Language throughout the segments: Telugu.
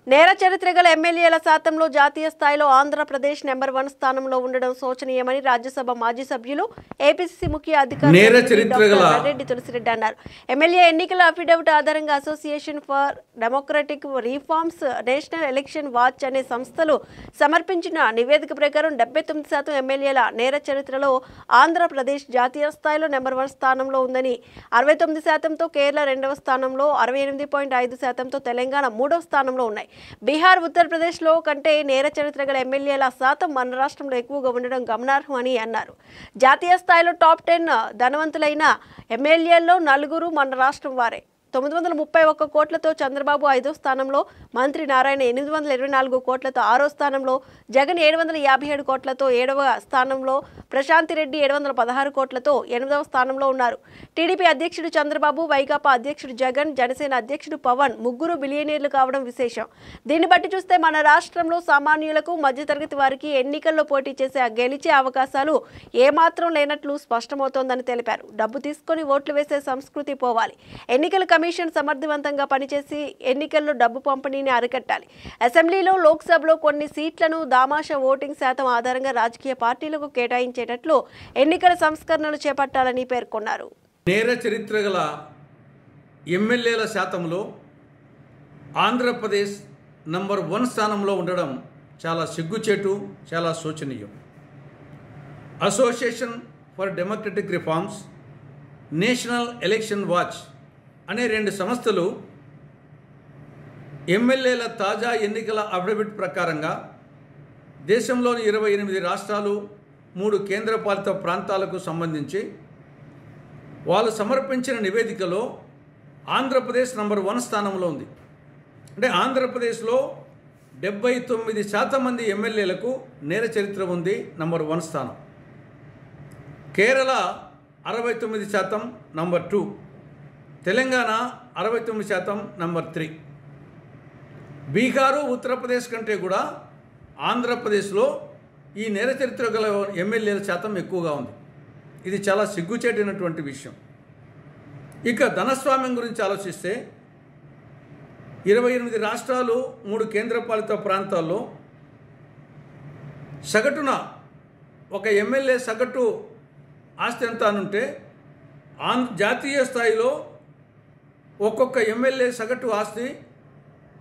నేర చరిత్ర గల ఎమ్మెల్యేల శాతంలో జాతీయ స్థాయిలో ఆంధ్రప్రదేశ్ నెంబర్ 1 స్థానంలో ఉండడం శోచనీయమని రాజ్యసభ మాజీ సభ్యులు ఏపీసీసీ ముఖ్య అధికారి రెడ్డి తులసిరెడ్డి అన్నారు. ఎమ్మెల్యే ఎన్నికల అఫిడవిట్ ఆధారంగా association for Democratic Reforms, National Election Watch అనే సంస్థలు సమర్పించిన నివేదిక ప్రకారం 79% ఎమ్మెల్యేల నేర చరిత్రలో ఆంధ్రప్రదేశ్ జాతీయ స్థాయిలో నెంబర్ 1 స్థానంలో ఉందని, 69%తో కేరళ 2వ స్థానంలో, 68.5%తో తెలంగాణ 3వ స్థానంలో ఉన్నాయి. బీహార్, ఉత్తరప్రదేశ్లో కంటే నేర చరిత్ర గల ఎమ్మెల్యేల శాతం మన రాష్ట్రంలో ఎక్కువగా ఉండడం గమనార్హమని అన్నారు. జాతీయ స్థాయిలో టాప్ 10 ధనవంతులైన ఎమ్మెల్యేల్లో 4 మన రాష్ట్రం వారే. 931 కోట్లతో చంద్రబాబు 5వ స్థానంలో, మంత్రి నారాయణ 824 కోట్లతో 6వ స్థానంలో, జగన్ 757 కోట్లతో 7వ స్థానంలో, ప్రశాంతి రెడ్డి 716 కోట్లతో 8వ స్థానంలో ఉన్నారు. టీడీపీ అధ్యక్షుడు చంద్రబాబు, వైకాపా అధ్యక్షుడు జగన్, జనసేన అధ్యక్షుడు పవన్ ముగ్గురు బిలియనీర్లు కావడం విశేషం. దీన్ని బట్టి చూస్తే మన రాష్ట్రంలో సామాన్యులకు, మధ్యతరగతి వారికి ఎన్నికల్లో పోటీ చేసే గెలిచే అవకాశాలు ఏమాత్రం లేనట్లు స్పష్టమవుతోందని తెలిపారు. డబ్బు తీసుకొని ఓట్లు వేసే సంస్కృతి పోవాలి. ఎన్నికల కమిషన్ సమర్థవంతంగా పనిచేసి ఎన్నికల్లో డబ్బు పంపిణీని అరికట్టాలి. అసెంబ్లీలో, లోక్సభలో కొన్ని సీట్లను దామాషా ఓటింగ్ శాతం ఆధారంగా రాజకీయ పార్టీలకు కేటాయించేటట్లు ఎన్నికల సంస్కరణలు చేపట్టాలని పేర్కొన్నారు. నేర చరిత్ర గల ఎమ్మెల్యేల శాతంలో ఆంధ్రప్రదేశ్ నంబర్ 1 స్థానంలో ఉండడం చాలా సిగ్గుచేటు, చాలా శోచనీయం. Association for Democratic Reforms, National Election Watch అనే 2 సంస్థలు ఎమ్మెల్యేల తాజా ఎన్నికల అఫిడవిట్ ప్రకారంగా దేశంలోని 28 రాష్ట్రాలు, 3 కేంద్రపాలిత ప్రాంతాలకు సంబంధించి వాళ్ళు సమర్పించిన నివేదికలో ఆంధ్రప్రదేశ్ నంబర్ 1 స్థానంలో ఉంది. అంటే ఆంధ్రప్రదేశ్లో 79% మంది ఎమ్మెల్యేలకు నేర చరిత్ర ఉంది, నంబర్ 1 స్థానం. Kerala 69% number 2, Telangana 69% number 3. బీహారు, ఉత్తరప్రదేశ్ కంటే కూడా ఆంధ్రప్రదేశ్లో ఈ నేర చరిత్ర గల ఎమ్మెల్యేల శాతం ఎక్కువగా ఉంది. ఇది చాలా సిగ్గుచేటైనటువంటి విషయం. ఇక ధనస్వామ్యం గురించి ఆలోచిస్తే 28 రాష్ట్రాలు, 3 కేంద్రపాలిత ప్రాంతాల్లో సగటున ఒక ఎమ్మెల్యే సగటు ఆస్తి ఎంత అనుంటే జాతీయ స్థాయిలో ఒక్కొక్క ఎమ్మెల్యే సగటు ఆస్తి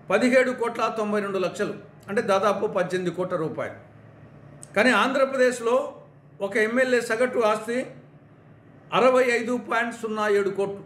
17,92,00,000, అంటే దాదాపు 18 కోట్ల రూపాయలు. కానీ ఆంధ్రప్రదేశ్లో ఒక ఎమ్మెల్యే సగటు ఆస్తి 65.07 కోట్లు.